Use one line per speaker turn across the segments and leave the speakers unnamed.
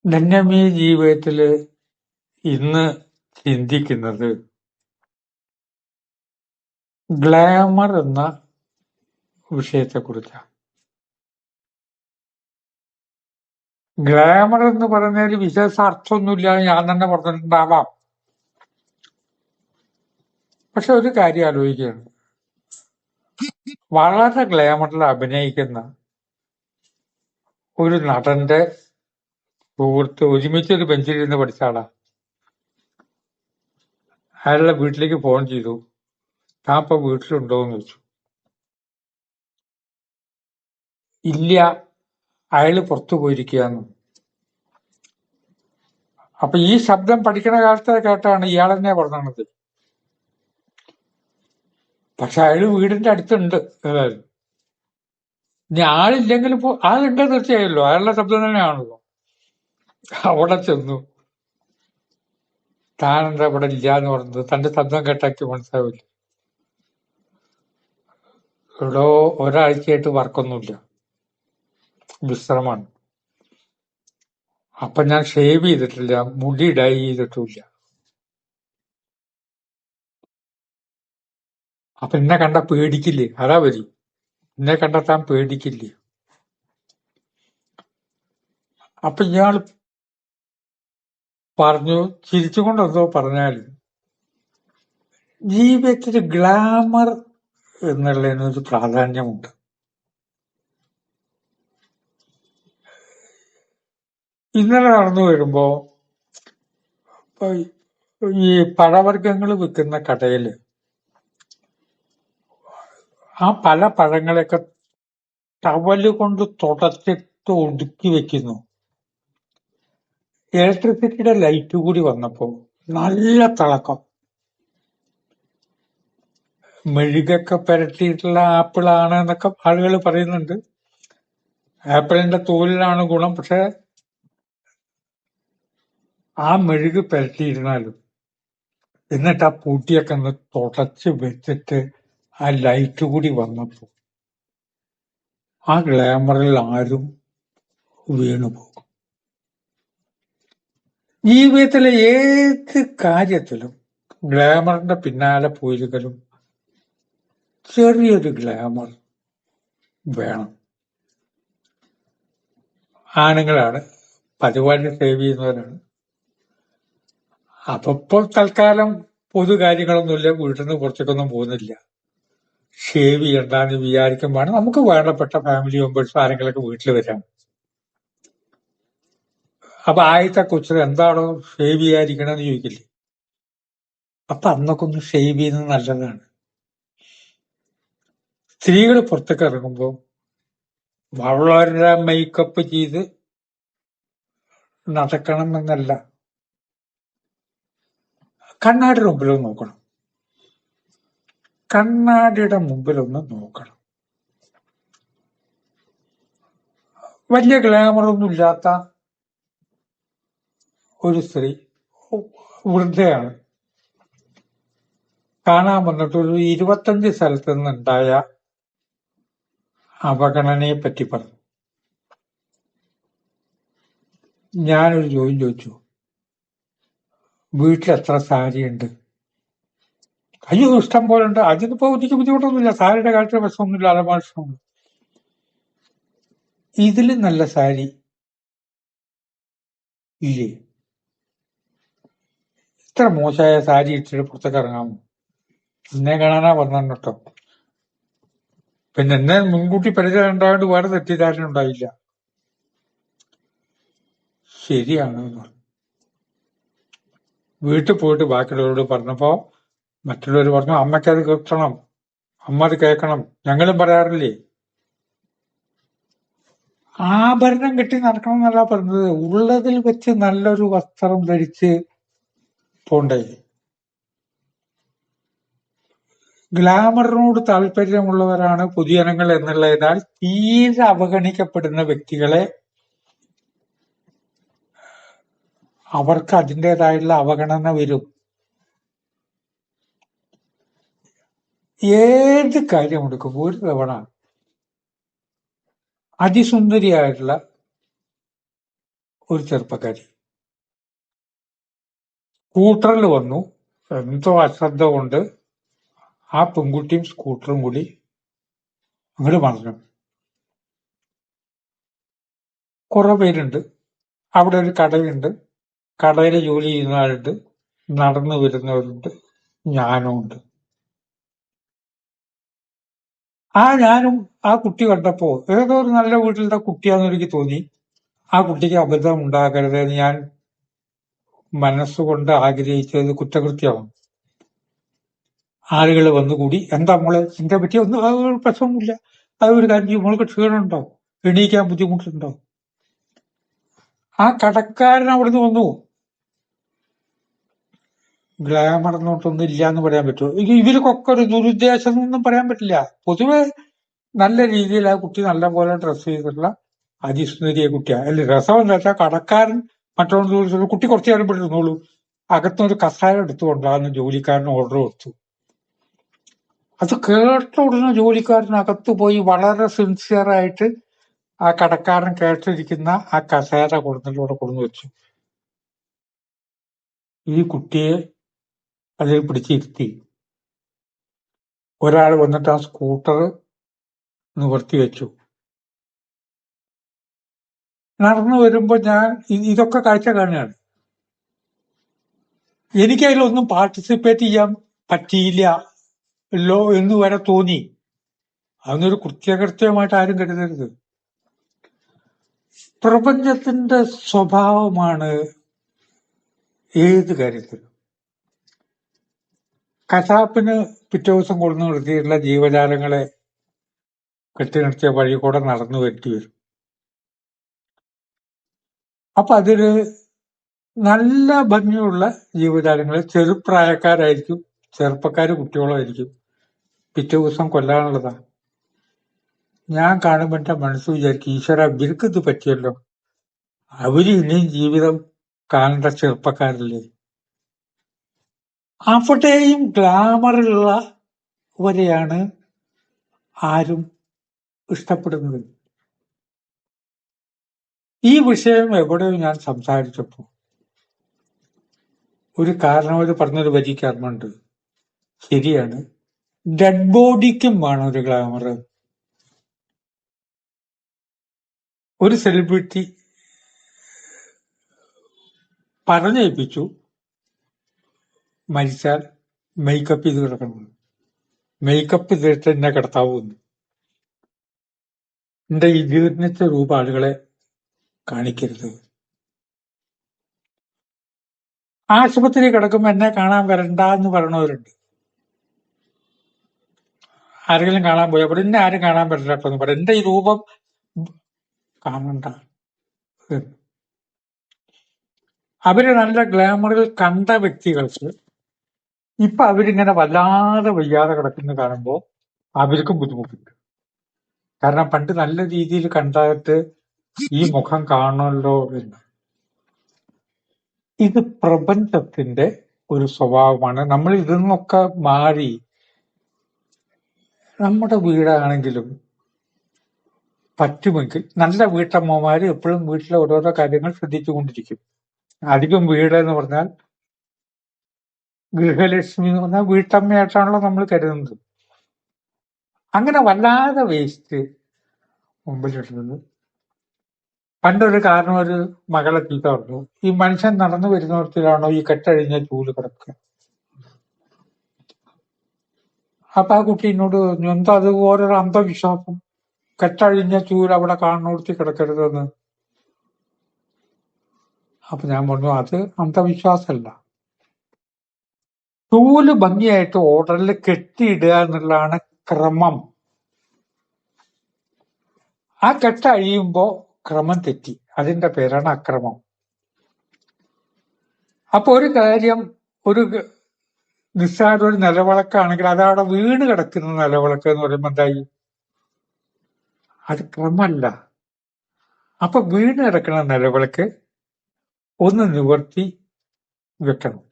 ധന്യമീ ജീവിതത്തില് ഇന്ന് ചിന്തിക്കുന്നത് ഗ്ലാമർ എന്ന വിഷയത്തെക്കുറിച്ചാണ്. ഗ്ലാമർ എന്ന് പറഞ്ഞാൽ വിശേഷ അർത്ഥമൊന്നുമില്ല ഞാൻ തന്നെ പറഞ്ഞിട്ടുണ്ടാവാം. പക്ഷെ ഒരു കാര്യം ആലോചിക്കുകയാണ്, വളരെ ഗ്ലാമറിൽ അഭിനയിക്കുന്ന ഒരു നടന്റെ സുഹൃത്ത് ഒരുമിച്ചൊരു ബെഞ്ചിലിരുന്ന് പഠിച്ച ആളാ. അയാളുടെ വീട്ടിലേക്ക് ഫോൺ ചെയ്തു, താൻ ഇപ്പൊ വീട്ടിലുണ്ടോ എന്ന് ചോദിച്ചു. ഇല്ല, അയാള് പുറത്തു പോയിരിക്കുകയെന്ന്. അപ്പൊ ഈ ശബ്ദം പഠിക്കണ കാലത്ത് കേട്ടാണ് ഇയാൾ തന്നെ പറഞ്ഞത്. പക്ഷെ അയാള് വീടിന്റെ അടുത്തുണ്ട്. ഏതായാലും ഇനി ആളില്ലെങ്കിലും ആളുണ്ടെന്ന് തീർച്ചയായല്ലോ, അയാളുടെ ശബ്ദം തന്നെയാണല്ലോ. അവിടെ ചെന്നു, താൻ എന്താ ഇവിടെ ഇല്ല എന്ന് പറഞ്ഞത്, തന്റെ ശബ്ദം കേട്ടാക്കി മനസ്സിലാവില്ല. ഇവിടെ ഒരാഴ്ചയായിട്ട് വർക്കൊന്നുമില്ല, വിശ്രമാണ്. അപ്പൊ ഞാൻ ഷേവ് ചെയ്തിട്ടില്ല, മുടി ഡൈ ചെയ്തിട്ടുമില്ല. അപ്പൊ എന്നെ കണ്ട പേടിക്കില്ലേ? അതാ വരും, എന്നെ കണ്ട താൻ പേടിക്കില്ലേ? അപ്പൊ ഇയാൾ പറഞ്ഞു, ചിരിച്ചുകൊണ്ടെന്തോ പറഞ്ഞാൽ, ജീവിതത്തിൽ ഗ്ലാമർ എന്നുള്ളതിനൊരു പ്രാധാന്യമുണ്ട്. ഇന്നലെ നടന്നു വരുമ്പോ ഈ പഴവർഗ്ഗങ്ങൾ വിൽക്കുന്ന കടയില് ആ പല പഴങ്ങളെയൊക്കെ ടവല് കൊണ്ട് തുടച്ചിട്ട് ഒതുക്കി വെക്കുന്നു. ഇലക്ട്രിസിറ്റിയുടെ ലൈറ്റ് കൂടി വന്നപ്പോ നല്ല തിളക്കം. മെഴുകൊക്കെ പുരട്ടിയിട്ടുള്ള ആപ്പിളാണ് എന്നൊക്കെ ആളുകൾ പറയുന്നുണ്ട്. ആപ്പിളിന്റെ തോലിലാണ് ഗുണം. പക്ഷെ ആ മെഴുക് പുരട്ടിയിരുന്നാലും എന്നിട്ട് ആ പൂട്ടിയൊക്കെ ഒന്ന് തുടച്ച് വെച്ചിട്ട് ആ ലൈറ്റ് കൂടി വന്നപ്പോ ആ ഗ്ലാമറിൽ ആരും വീണുപോകും. ജീവിതത്തിലെ ഏത് കാര്യത്തിലും ഗ്ലാമറിന്റെ പിന്നാലെ പോയിരുന്നാലും ചെറിയൊരു ഗ്ലാമർ വേണം. ആണുങ്ങളാണ് പതിവായിട്ട് സേവ് ചെയ്യുന്നവരാണ്. അപ്പൊ ഇപ്പോൾ തൽക്കാലം പൊതു കാര്യങ്ങളൊന്നുമില്ല, വീട്ടിൽ നിന്ന് പുറത്തേക്കൊന്നും പോകുന്നില്ല. ഷേവ് ചെയ്യണ്ടെന്ന് വിചാരിക്കുമ്പോഴാണ് നമുക്ക് വേണ്ടപ്പെട്ട ഫാമിലി മെമ്പേഴ്സ് ആരെങ്കിലൊക്കെ വീട്ടിൽ വരാം. അപ്പൊ ആദ്യത്തെ കൊച്ചിന് എന്താണോ ഷേവ് ചെയ്യാതിരിക്കണമെന്ന് ചോദിക്കില്ലേ? അപ്പൊ അന്നൊക്കെ ഒന്ന് ഷേവ് ചെയ്യുന്നത് നല്ലതാണ്. സ്ത്രീകൾ പുറത്തേക്ക് ഇറങ്ങുമ്പോൾ വളരെ മേക്കപ്പ് ചെയ്ത് നടക്കണം എന്നല്ല, കണ്ണാടിയുടെ മുമ്പിലൊന്ന് നോക്കണം. കണ്ണാടിയുടെ മുമ്പിലൊന്ന് നോക്കണം. വലിയ ഗ്ലാമറൊന്നും ഇല്ലാത്ത ഒരു സ്ത്രീ, വൃദ്ധയാണ്, കാണാൻ വന്നിട്ട് ഒരു 25 സ്ഥലത്ത് നിന്നുണ്ടായ അവഗണനയെ പറ്റി പറഞ്ഞു. ഞാനൊരു ചോദ്യം ചോദിച്ചു, വീട്ടിൽ എത്ര സാരി ഉണ്ട്? അയ്യോ, ഇഷ്ടം പോലെ ഉണ്ട്. അതിനിപ്പോ എനിക്ക് ബുദ്ധിമുട്ടൊന്നുമില്ല, സാരിയുടെ കാര്യത്തിൽ വിഷമൊന്നുമില്ല, അലമാര ഇഷ്ടമുണ്ട്. ഇതിലും നല്ല സാരി ഇല്ലേ? ഇത്ര മോശമായ സാരി ഇട്ടിട്ട് പുറത്തേക്ക് ഇറങ്ങാമോ? എന്നെ കാണാനാ വന്നു കേട്ടോ. പിന്നെ എന്നെ മുൻകൂട്ടി പരിചയം ഉണ്ടായത് വേറെ തെറ്റിദ്ധാരണ ഉണ്ടായില്ല. ശരിയാണ് എന്ന് പറഞ്ഞു. വീട്ടിൽ പോയിട്ട് ബാക്കിയുള്ളവരോട് പറഞ്ഞപ്പോ മറ്റുള്ളവർ പറഞ്ഞു, അമ്മയ്ക്കത് കേൾക്കണം, അമ്മ അത് കേൾക്കണം. ഞങ്ങളും പറയാറില്ലേ, ആഭരണം കെട്ടി നടക്കണം എന്നല്ല പറഞ്ഞത്, ഉള്ളതിൽ വെച്ച് നല്ലൊരു വസ്ത്രം ധരിച്ച് പോണ്ടേ. ഗ്ലാമറിനോട് താല്പര്യമുള്ളവരാണ് പൊതുജനങ്ങൾ എന്നുള്ളതിനാൽ തീരെ അവഗണിക്കപ്പെടുന്ന വ്യക്തികളെ അവർക്ക് അതിൻ്റെതായുള്ള അവഗണന വരും. ഏത് കാര്യം എടുക്കുമ്പോൾ ഒരു തവണ അതിസുന്ദരിയായിട്ടുള്ള ഒരു ചെറുപ്പക്കാരി സ്കൂട്ടറിൽ വന്നു. എന്തോ അശ്രദ്ധ കൊണ്ട് ആ പെൺകുട്ടിയും സ്കൂട്ടറും കൂടി അങ്ങോട്ട് മറിഞ്ഞു. കുറെ പേരുണ്ട്. അവിടെ ഒരു കടയുണ്ട്. കടയിൽ ജോലി ചെയ്യുന്ന ആളുണ്ട്, നടന്നു വരുന്നവരുണ്ട്, ഞാനും ഉണ്ട്. ഞാനും ആ കുട്ടി കണ്ടപ്പോ ഏതോ ഒരു നല്ല വീട്ടിലത്തെ കുട്ടിയാന്ന് എനിക്ക് തോന്നി. ആ കുട്ടിക്ക് അബദ്ധം ഉണ്ടാകരുതെന്ന് ഞാൻ മനസ്സുകൊണ്ട് ആഗ്രഹിച്ചത് കുറ്റകൃത്യമാണ്. ആളുകൾ വന്നുകൂടി, എന്താ മോളെ നിന്റെ പറ്റി ഒന്നും ഒരു പ്രശ്നമൊന്നുമില്ല, അത് ഒരു കാര്യം മോൾക്ക് ക്ഷീണമുണ്ടോ, എണീക്കാൻ ബുദ്ധിമുട്ടുണ്ടോ? ആ കടക്കാരൻ അവിടുന്ന് വന്നു. ഗ്ലാമർ നോട്ടൊന്നും ഇല്ല എന്ന് പറയാൻ പറ്റുമോ? ഇവർക്കൊക്കെ ഒരു ദുരുദ്ദേശം എന്നൊന്നും പറയാൻ പറ്റില്ല. പൊതുവെ നല്ല രീതിയിൽ ആ കുട്ടി നല്ല പോലെ ഡ്രസ് ചെയ്തിട്ടുള്ള അതിസുന്ദരിയ കുട്ടിയാണ്. അല്ലെ രസം എന്താ വെച്ചാൽ കടക്കാരൻ മറ്റൊരു കുട്ടി കുറച്ചു നേരം പെട്ടിരുന്നോളൂ, അകത്തൊരു കസാര എടുത്തുകൊണ്ടാന്ന് ജോലിക്കാരന് ഓർഡർ കൊടുത്തു. അത് കേട്ട ഉടനെ ജോലിക്കാരൻ അകത്ത് പോയി വളരെ സിൻസിയറായിട്ട് ആ കടക്കാരൻ കേട്ടിരിക്കുന്ന ആ കസേര കൊടുത്തിലൂടെ കൊണ്ടു വെച്ചു. ഈ കുട്ടിയെ അതിൽ പിടിച്ചിരുത്തി. ഒരാൾ വന്നിട്ട് ആ സ്കൂട്ടർ നിവർത്തി വെച്ചു. നടന്നു വരുമ്പോ ഞാൻ ഇതൊക്കെ കാഴ്ച കാണുകയാണ്. എനിക്ക് അതിലൊന്നും പാർട്ടിസിപ്പേറ്റ് ചെയ്യാൻ പറ്റിയില്ലല്ലോ എന്ന് വരെ തോന്നി. അതൊന്നൊരു കൃത്യമായിട്ട് ആരും കരുതരുത്. പ്രപഞ്ചത്തിന്റെ സ്വഭാവമാണ് ഏത് കാര്യത്തിലും. കശാപ്പിന് പിറ്റേ ദിവസം കൊണ്ടു നിർത്തിയിട്ടുള്ള ജീവജാലങ്ങളെ കെട്ടി നിർത്തിയ വഴി കൂടെ നടന്നു വരേണ്ടി വരും. അപ്പൊ അതില് നല്ല ഭംഗിയുള്ള ജീവജാലങ്ങളെ ചെറുപ്രായക്കാരായിരിക്കും, ചെറുപ്പക്കാര് കുട്ടികളായിരിക്കും, പിറ്റേ ദിവസം കൊല്ലാനുള്ളതാ. ഞാൻ കാണുമ്പോ എന്റെ മനസ്സ് വിചാരിക്കും, ഈശ്വര ഇവർക്ക് ഇത് പറ്റിയല്ലോ, അവര് ഇനിയും ജീവിതം കാണേണ്ട ചെറുപ്പക്കാരല്ലേ. അവിടെയും ഗ്ലാമറുള്ളവരെയാണ് ആരും ഇഷ്ടപ്പെടുന്നത്. ഈ വിഷയം എവിടെയോ ഞാൻ സംസാരിച്ചപ്പോ ഒരു കാരണവര് പറഞ്ഞൊരു വരിക്ക് ഓർമ്മയുണ്ട്. ശരിയാണ്, ഡെഡ് ബോഡിക്കും വേണം ഒരു ഗ്ലാമർ. ഒരു സെലിബ്രിറ്റി പറഞ്ഞേൽപ്പിച്ചു മരിച്ചാൽ മേക്കപ്പ് ചെയ്ത് കിടക്കണം, മേക്കപ്പ് ചെയ്തിട്ട് എന്നെ കിടത്താവൂന്ന്. എന്റെ ഈ ജീർണിച്ച രൂപ ആളുകളെ കാണിക്കരുത്. ആശുപത്രി കിടക്കുമ്പോ എന്നെ കാണാൻ വരണ്ട എന്ന് പറയണവരുണ്ട്. ആരെങ്കിലും കാണാൻ പോയാൽ പറയും എന്നെ ആരും കാണാൻ പറ്റില്ല കേട്ടോ എന്ന് പറയും. എന്റെ ഈ രൂപം കാണണ്ട. അവര് നല്ല ഗ്ലാമറിൽ കണ്ട വ്യക്തികൾക്ക് ഇപ്പൊ അവരിങ്ങനെ വല്ലാതെ വയ്യാതെ കിടക്കുന്ന കാണുമ്പോ അവർക്കും ബുദ്ധിമുട്ടുണ്ട്. കാരണം പണ്ട് നല്ല രീതിയിൽ കണ്ടിട്ട് ഈ മുഖം കാണണമല്ലോ എന്ന്. ഇത് പ്രപഞ്ചത്തിന്റെ ഒരു സ്വഭാവമാണ്. നമ്മൾ ഇതിൽ നിന്നൊക്കെ മാറി നമ്മുടെ വീടാണെങ്കിലും പറ്റുമെങ്കിൽ നല്ല വീട്ടമ്മമാര് എപ്പോഴും വീട്ടിലെ ഓരോരോ കാര്യങ്ങൾ ശ്രദ്ധിച്ചുകൊണ്ടിരിക്കും. അധികം വീട് എന്ന് പറഞ്ഞാൽ ഗൃഹലക്ഷ്മി എന്ന് പറഞ്ഞാൽ വീട്ടമ്മയായിട്ടാണല്ലോ നമ്മൾ കരുതുന്നത്. അങ്ങനെ വല്ലാതെ വേസ്റ്റ് മുമ്പിലിടുന്നത്. പണ്ടൊരു കാരണം ഒരു മകളെ ചീത്ത പറഞ്ഞു, ഈ മനുഷ്യൻ നടന്നു വരുന്നിടത്തിലാണോ ഈ കെട്ടഴിഞ്ഞ ചൂല് കിടക്കുക? അപ്പൊ ആ കുട്ടി എന്നോട് പറഞ്ഞു, എന്താ അത് ഓരോരോ അന്ധവിശ്വാസം, കെട്ടഴിഞ്ഞ ചൂല് അവിടെ കാണുന്നിടത്ത് കിടക്കരുതെന്ന്. അപ്പൊ ഞാൻ പറഞ്ഞു, അത് അന്ധവിശ്വാസമല്ല, ചൂല് ഭംഗിയായിട്ട് ഓർഡറിൽ കെട്ടിയിടുക എന്നുള്ളതാണ് ക്രമം. ആ കെട്ടഴിയുമ്പോ ക്രമം തെറ്റി, അതിന്റെ പേരാണ് അക്രമം. അപ്പൊ ഒരു കാര്യം, ഒരു നിസ്സാര ഒരു നിലവിളക്കാണെങ്കിൽ അതവിടെ വീണ് കിടക്കുന്ന നിലവിളക്ക് എന്ന് പറയുമ്പോ എന്തായി? അത് ക്രമല്ല. അപ്പൊ വീണ് കിടക്കുന്ന നിലവിളക്ക് ഒന്ന് നിവർത്തി വെക്കണം.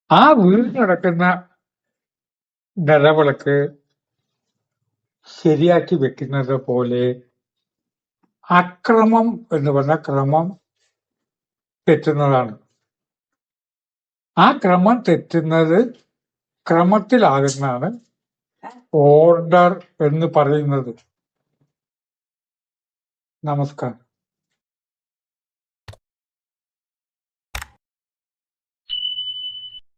ആ വീണ് കിടക്കുന്ന നിലവിളക്ക് ശരിയാക്കി വെക്കുന്നത് പോലെ അക്രമം എന്ന് പറഞ്ഞ ക്രമം തെറ്റുന്നതാണ്. ആ ക്രമം തെറ്റുന്നത് ക്രമത്തിലാകുന്നതാണ് ഓർഡർ എന്ന് പറയുന്നത്. നമസ്കാരം.